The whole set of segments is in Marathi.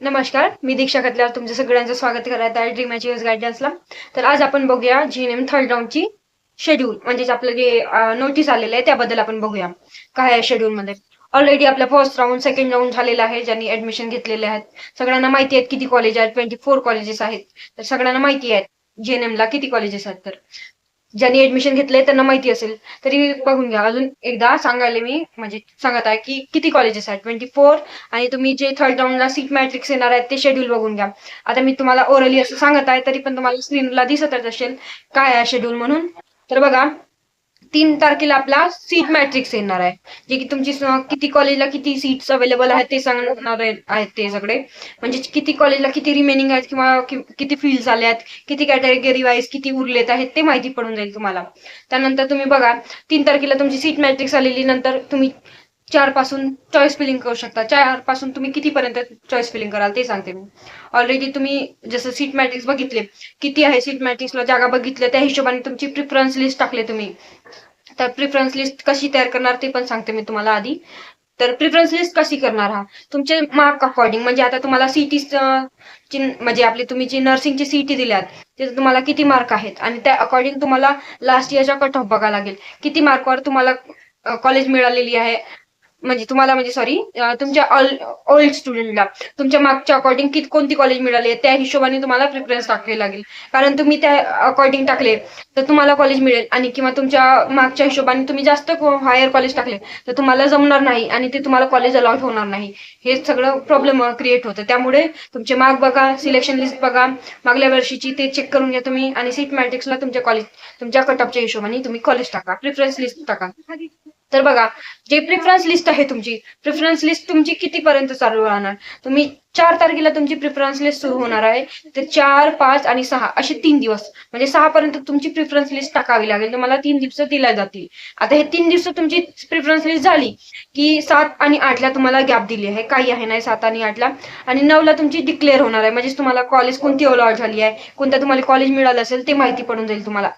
नमस्कार, मी दीक्षा खतल्यार तुमचं सगळ्यांचं स्वागत करत आहे ड्रीम अचिव्हर्स गायडन्सला. तर आज आपण बघूया जीएनएम थर्ड राऊंडची शेड्यूल म्हणजेच आपलं जे नोटीस आलेलं आहे त्याबद्दल आपण बघूया. काय आहे शेड्यूल मध्ये. ऑलरेडी आपला फर्स्ट राऊंड सेकंड राऊंड झालेला आहे. ज्यांनी ऍडमिशन घेतलेले आहेत सगळ्यांना माहिती आहेत किती कॉलेज आहेत. 24 कॉलेजेस आहेत. तर सगळ्यांना माहिती आहे जीएनएम ला किती कॉलेजेस आहेत. तर ज्यांनी ऍडमिशन घेतलंय त्यांना माहिती असेल तरी बघून घ्या. अजून एकदा सांगायला मी म्हणजे सांगत आहे की किती कॉलेजेस आहेत 24. आणि तुम्ही जे थर्ड राऊंडला सीट मॅट्रिक्स येणार आहेत ते शेड्यूल बघून घ्या. आता मी तुम्हाला ओरली असं सांगत आहे तरी पण तुम्हाला स्क्रीनला दिसतच असेल काय आहे शेड्यूल म्हणून. तर बघा, 3 तारखेला आपला सीट मॅट्रिक्स येणार आहे, जे की तुमची किती कॉलेजला किती सीट्स अवेलेबल आहेत ते सांगणार आहेत ते सगळे. म्हणजे किती कॉलेजला किती रिमेनिंग आहेत किंवा किती फील्ड्स आले आहेत, किती कॅटेगरी वाईज किती उरलेत आहेत ते माहिती पडून जाईल तुम्हाला. त्यानंतर तुम्ही बघा, 3 तारखेला तुमची सीट मॅट्रिक्स आलेली, नंतर तुम्ही 4 पासून चॉईस फिलिंग करू शकता. 4 पासून तुम्ही कितीपर्यंत चॉईस फिलिंग कराल ते सांगते मी. ऑलरेडी तुम्ही जसं सीट मॅट्रिक्स बघितले, किती आहे सीट मॅट्रिक्सला जागा बघितल्या त्या हिशोबाने तुमची प्रिफरन्स लिस्ट टाकले तुम्ही. तर प्रिफरन्स लिस्ट कशी तयार करणार ते पण सांगते मी तुम्हाला आधी. तर प्रिफरन्स लिस्ट कशी करणार हा, तुमचे मार्क अकॉर्डिंग म्हणजे आता तुम्हाला सीटी म्हणजे आपली तुम्ही जी नर्सिंगची सीटी दिल्यात तिथे तुम्हाला किती मार्क आहेत आणि त्या अकॉर्डिंग तुम्हाला लास्ट इयरचा कट ऑफ बघावा लागेल. किती मार्कवर तुम्हाला कॉलेज मिळालेली आहे, म्हणजे तुम्हाला म्हणजे सॉरी तुमच्या ओल्ड स्टुडंटला तुमच्या मार्कच्या अकॉर्डिंग कोणती कॉलेज मिळाली त्या हिशोबाने तुम्हाला प्रिफरन्स टाकावे लागेल. कारण तुम्ही त्या अकॉर्डिंग टाकले तर तुम्हाला कॉलेज मिळेल आणि किंवा तुमच्या मार्कच्या हिशोबाने तुम्ही जास्त हायर कॉलेज टाकले तर तुम्हाला जमणार नाही आणि ते तुम्हाला कॉलेज अलॉट होणार नाही. हे सगळं प्रॉब्लेम क्रिएट होतं. त्यामुळे तुमचे मार्क बघा, सिलेक्शन लिस्ट बघा मागल्या वर्षीची, ते चेक करून घ्या तुम्ही. आणि सीट मॅट्रिक्सला तुमच्या कॉलेज तुमच्या कट ऑफच्या हिशोबाने तुम्ही कॉलेज टाका, प्रिफरन्स लिस्ट टाका. तर बघा, जे प्रिफरन्स लिस्ट आहे तुमची, प्रिफरन्स लिस्ट तुमची कितीपर्यंत चालू राहणार. तुम्ही 4 तारखेला तुमची प्रिफरन्स लिस्ट सुरू होणार आहे. तर 4, 5 आणि 6 असे 3 दिवस म्हणजे 6 पर्यंत तुमची प्रिफरन्स लिस्ट टाकावी लागेल. तुम्हाला 3 दिवस दिल्या जातील. आता हे 3 दिवस तुमची प्रिफरन्स लिस्ट झाली की 7 आणि 8ला तुम्हाला गॅप दिली आहे, काही आहे नाही 7 आणि 8ला. आणि 9ला तुमची डिक्लेअर होणार आहे, म्हणजे तुम्हाला कॉलेज कोणती अलॉट झाली आहे, कोणत्या तुम्हाला कॉलेज मिळालं असेल ते माहिती पडून जाईल तुम्हाला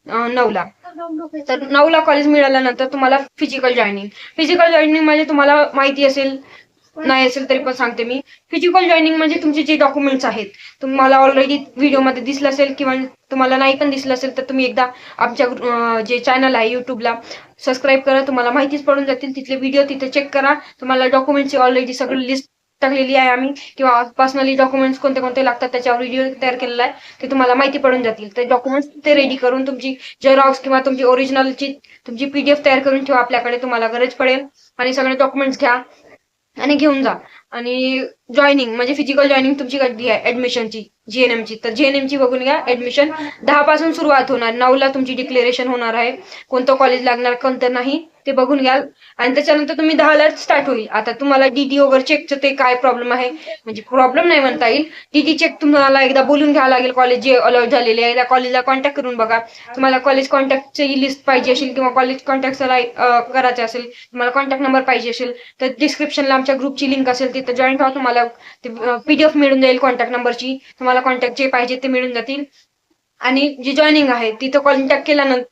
9ला. तर 9ला कॉलेज मिळाल्यानंतर तुम्हाला फिजिकल जॉईनिंग म्हणजे तुम्हाला माहिती असेल नाही असेल तरी पण सांगते मी. फिजिकल जॉईनिंग म्हणजे तुमचे जे डॉक्युमेंट्स आहेत, तुम्हाला ऑलरेडी व्हिडिओमध्ये दिसलं असेल किंवा तुम्हाला नाही पण दिसलं असेल तर तुम्ही एकदा आमच्या जे चॅनल आहे युट्यूबला सबस्क्राईब करा, तुम्हाला माहितीच पडून जातील. तिथले व्हिडिओ तिथे चेक करा. तुम्हाला डॉक्युमेंटची ऑलरेडी सगळी लिस्ट टाकलेली आहे आम्ही, किंवा पर्सनली डॉक्युमेंट्स कोणते कोणते लागतात त्याच्यावर व्हिडिओ तयार केलेला आहे, ते तुम्हाला माहिती पडून जातील. ते डॉक्युमेंट्स ते रेडी करून तुमची झेरॉक्स किंवा तुमची ओरिजिनलची तुमची पीडीएफ तयार करून ठेवा, आपल्याकडे तुम्हाला गरज पडेल. आणि सगळे डॉक्युमेंट्स घ्या आणि घेऊन जा. आणि जॉईनिंग म्हणजे फिजिकल जॉईनिंग तुमची कधी आहे ऍडमिशनची, जीएनएमची. तर जीएनएमची बघून घ्या. ऍडमिशन 10 पासून सुरुवात होणार, 9ला तुमची डिक्लेरेशन होणार आहे. कोणतं कॉलेज लागणार कोणतं नाही ते बघून घ्या. आणि त्याच्यानंतर तुम्ही 10ला स्टार्ट होईल. आता तुम्हाला डीडी वगैरे चेकचं ते काय प्रॉब्लेम आहे, म्हणजे प्रॉब्लेम नाही म्हणता येईल, डीडी चेक तुम्हाला एकदा बोलून घ्यावं लागेल. कॉलेज जे अलॉट झालेले आहे त्या कॉलेजला कॉन्टॅक्ट करून बघा. तुम्हाला कॉलेज कॉन्टॅक्टची लिस्ट पाहिजे असेल किंवा कॉलेज कॉन्टॅक्ट करायचं असेल, तुम्हाला कॉन्टॅक्ट नंबर पाहिजे असेल तर डिस्क्रिप्शनला आमच्या ग्रुपची लिंक असेल, तिथं जॉईन व्हा. तुम्हाला पीडीएफ मिळून जाईल कॉन्टॅक्ट नंबरची. तुम्हाला कॉन्टॅक्ट जे पाहिजे ते मिळून जातील. आणि जी जॉईनिंग आहे तिथं कॉन्टॅक्ट केल्यानंतर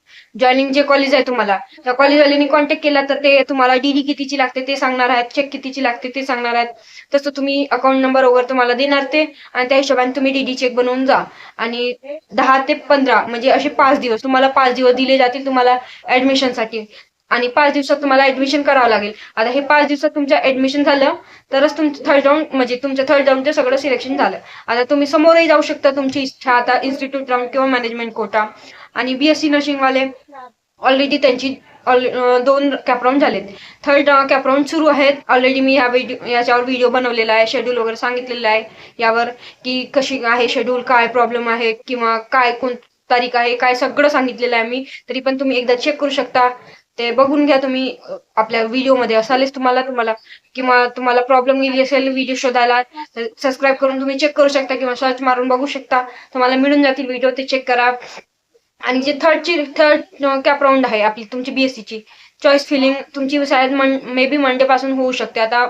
जॉईनिंग जे कॉलेज आहे तुम्हाला त्या कॉलेजवाल्यांनी कॉन्टॅक्ट केला तर ते तुम्हाला डीडी कितीची लागते ते सांगणार आहेत, चेक कितीची लागते ते सांगणार आहेत. तसं तुम्ही अकाउंट नंबर वगैरे तुम्हाला देणार ते, आणि त्या हिशोबाने तुम्ही डीडी चेक बनवून जा. आणि 10 ते 15 म्हणजे असे 5 दिवस तुम्हाला 5 दिवस दिले जातील तुम्हाला ऍडमिशनसाठी. आणि 5 दिवसात तुम्हाला ऍडमिशन करावं लागेल. आता हे 5 दिवसात तुमचं ऍडमिशन झालं तरच तुमचं थर्ड राऊंड म्हणजे तुमचं थर्ड राऊंडचं सगळं सिलेक्शन झालं. आता तुम्ही समोरही जाऊ शकता, तुमची इच्छा. आता इन्स्टिट्यूट राऊंड किंवा मॅनेजमेंट कोटा. आणि बीएससी नर्सिंग वाले ऑलरेडी त्यांची 2 कॅपराऊंड झालेत, थर्ड कॅपराऊंड सुरू आहेत. ऑलरेडी मी याच्यावर व्हिडिओ बनवलेला आहे, शेड्यूल वगैरे सांगितलेलं आहे यावर, की कशी आहे शेड्यूल, काय प्रॉब्लेम आहे किंवा काय कोण तारीख आहे, काय सगळं सांगितलेलं आहे मी. तरी पण तुम्ही एकदा चेक करू शकता, ते बघून घ्या तुम्ही. आपल्या व्हिडिओमध्ये असालेच तुम्हाला किंवा तुम्हाला प्रॉब्लेम गेली असेल व्हिडिओ शोधायला तर सबस्क्राईब करून तुम्ही चेक करू शकता किंवा सर्च मारून बघू शकता, तुम्हाला मिळून जातील व्हिडिओ, ते चेक करा. आणि जे थर्ड कॅप राऊंड आहे आपली तुमची बीएससीची चॉईस फिलिंग तुमची शाळेत मे बी मंडे पासून होऊ शकते. आता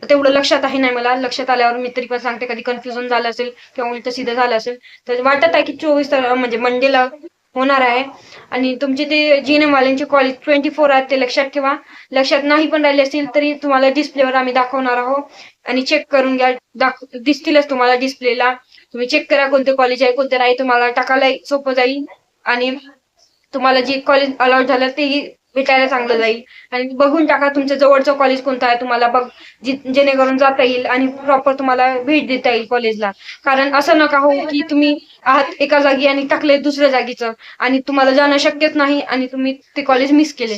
तेवढं लक्षात आहे नाही मला, लक्षात आल्यावर मी तरी पण सांगते. कधी कन्फ्युजन झालं असेल किंवा उलट सीधं झालं असेल तर वाटत आहे की 24 म्हणजे मंडेला होणार आहे. आणि तुमचे ते GNM वाल्यांचे कॉलेज 24 आहेत ते लक्षात ठेवा. लक्षात नाही पण राहिले असतील तरी तुम्हाला डिस्प्लेवर आम्ही दाखवणार आहोत आणि चेक करून घ्या. दिसतीलच तुम्हाला डिस्प्लेला. तुम्ही चेक करा कोणते कॉलेज आहे कोणते नाही, तुम्हाला टाकायला सोपं जाईल आणि तुम्हाला जे कॉलेज अलॉट झालं तेही भेटायला चांगलं जाईल. आणि बघून टाका तुमच्या जवळचं कॉलेज कोणतं आहे, तुम्हाला बघ जेणेकरून जाता येईल आणि प्रॉपर तुम्हाला भेट देता येईल कॉलेजला. कारण असं नका हो की तुम्ही आहात एका जागी आणि टाकले दुसऱ्या जागीचं आणि तुम्हाला जाणं शक्यच नाही आणि तुम्ही ते कॉलेज मिस केले.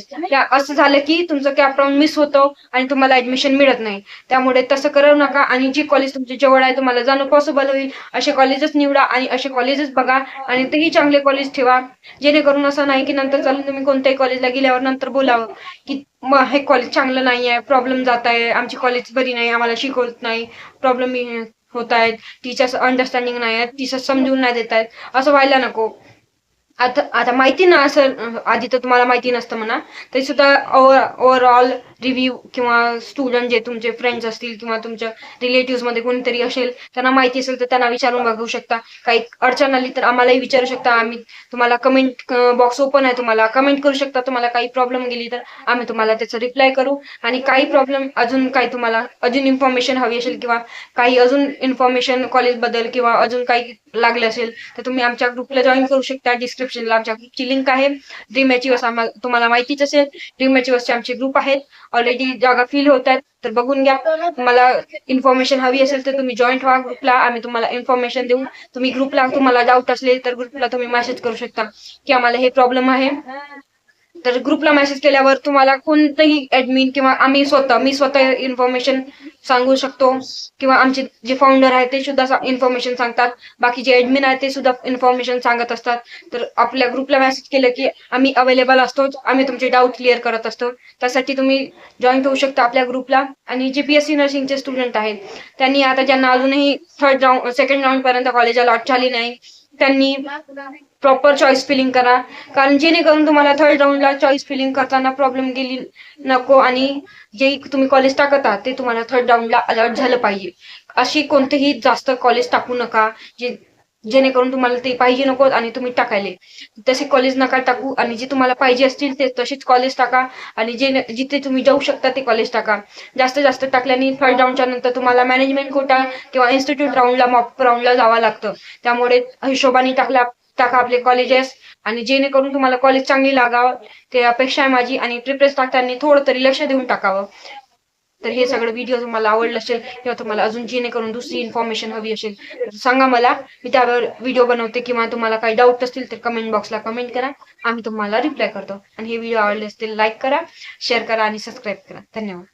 असं झालं की तुमचं कॅप राऊंड मिस होतं आणि तुम्हाला ऍडमिशन मिळत नाही. त्यामुळे तसं करू नका आणि जे कॉलेज तुमच्या जवळ आहे तुम्हाला जाणं पॉसिबल होईल असे कॉलेजच निवडा आणि असे कॉलेजच बघा आणि तेही चांगले कॉलेज ठेवा. जेणेकरून असं नाही की नंतर चालून तुम्ही कोणत्याही कॉलेजला गेल्यावर नंतर बोलावं की हे कॉलेज चांगलं नाही आहे, प्रॉब्लेम जात आहे, आमची कॉलेज बरी नाही, आम्हाला शिकवत नाही, प्रॉब्लेम होत आहेत, टीचर्स अंडरस्टँडिंग नाही आहेत, टीचर्स समजून नाही देत आहेत, असं व्हायला नको. आता आता माहिती ना असं आधी तर तुम्हाला माहिती नसतं म्हणा, तरी सुद्धा ओव्हरऑल रिव्ह्यू किंवा स्टुडंट जे तुमचे फ्रेंड्स असतील किंवा तुमच्या रिलेटिव्ह मध्ये कोणीतरी असेल त्यांना माहिती असेल तर त्यांना विचारून बघू शकता. काही अडचण आली तर आम्हालाही विचारू शकता. आम्ही तुम्हाला कमेंट बॉक्स ओपन आहे, तुम्हाला कमेंट करू शकता. तुम्हाला काही प्रॉब्लेम गेली तर आम्ही तुम्हाला त्याचं रिप्लाय करू. आणि काही प्रॉब्लेम अजून काही तुम्हाला अजून इन्फॉर्मेशन हवी असेल किंवा काही अजून इन्फॉर्मेशन कॉलेजबद्दल किंवा अजून काही लागलं असेल तर तुम्ही आमच्या ग्रुपला जॉईन करू शकता. डिस्क्रिप्शनला आमच्या ग्रुपची लिंक आहे. ड्रीम अचिव्हर्स तुम्हाला माहितीच असेल, ड्रीम अचिव्हर्सचे आमचे ग्रुप आहेत. ऑलरेडी जागा फिल होत आहेत तर बघून घ्या. तुम्हाला इन्फॉर्मेशन हवी असेल तर तुम्ही जॉईन व्हा ग्रुपला. आम्ही तुम्हाला इन्फॉर्मेशन देऊ. तुम्ही ग्रुपला तुम्हाला डाऊट असले तर ग्रुपला तुम्ही मेसेज करू शकता की आम्हाला हे प्रॉब्लेम आहे. तर ग्रुपला मेसेज केल्यावर तुम्हाला कोणतंही ऍडमिन किंवा मी स्वतः इन्फॉर्मेशन सांगू शकतो किंवा आमचे जे फाउंडर आहेत ते सुद्धा इन्फॉर्मेशन सांगतात. बाकी जे ऍडमिन आहेत ते सुद्धा इन्फॉर्मेशन सांगत असतात. तर आपल्या ग्रुपला मेसेज केलं की आम्ही अवेलेबल असतो, आम्ही तुमचे डाऊट क्लिअर करत असतो. त्यासाठी तुम्ही जॉईन होऊ शकता आपल्या ग्रुपला. आणि जे BSc नर्सिंगचे स्टुडंट आहेत त्यांनी आता ज्यांना अजूनही सेकंड राऊंड पर्यंत कॉलेज अलॉट झाली नाही त्यांनी प्रॉपर चॉईस फिलिंग करा. कारण जेणेकरून तुम्हाला थर्ड राऊंडला चॉईस फिलिंग करताना प्रॉब्लेम गेली नको आणि जे तुम्ही कॉलेज टाकत आहात ते तुम्हाला थर्ड राऊंडला अलॉट झालं पाहिजे. अशी कोणतेही जास्त कॉलेज टाकू नका जेणेकरून तुम्हाला ते पाहिजे नको आणि तुम्ही टाकायले. तसे कॉलेज नका टाकू आणि जे तुम्हाला पाहिजे असतील ते तसेच कॉलेज टाका आणि जिथे तुम्ही जाऊ शकता ते कॉलेज टाका. जास्त टाकल्याने थर्ड राऊंडच्या नंतर तुम्हाला मॅनेजमेंट कोटा किंवा इन्स्टिट्यूट राऊंडला मॉक राऊंडला जावं लागतं. त्यामुळे हिशोबाने टाका आपले कॉलेजेस आणि जेणेकरून तुम्हाला कॉलेज चांगली लागावं ते अपेक्षा आहे माझी. आणि प्रिपरेस टाकताना थोडं तरी लक्ष देऊन टाकावं. तर हे सगळं व्हिडिओ तुम्हाला आवडलं असेल किंवा तुम्हाला अजून जेणेकरून दुसरी इन्फॉर्मेशन हवी असेल तर सांगा मला, मी त्यावर व्हिडिओ बनवते. किंवा तुम्हाला काही डाऊट असतील तर कमेंट बॉक्सला कमेंट करा, आम्ही तुम्हाला रिप्लाय करतो. आणि हे व्हिडिओ आवडले असतील लाईक करा, शेअर करा आणि सबस्क्राईब करा. धन्यवाद.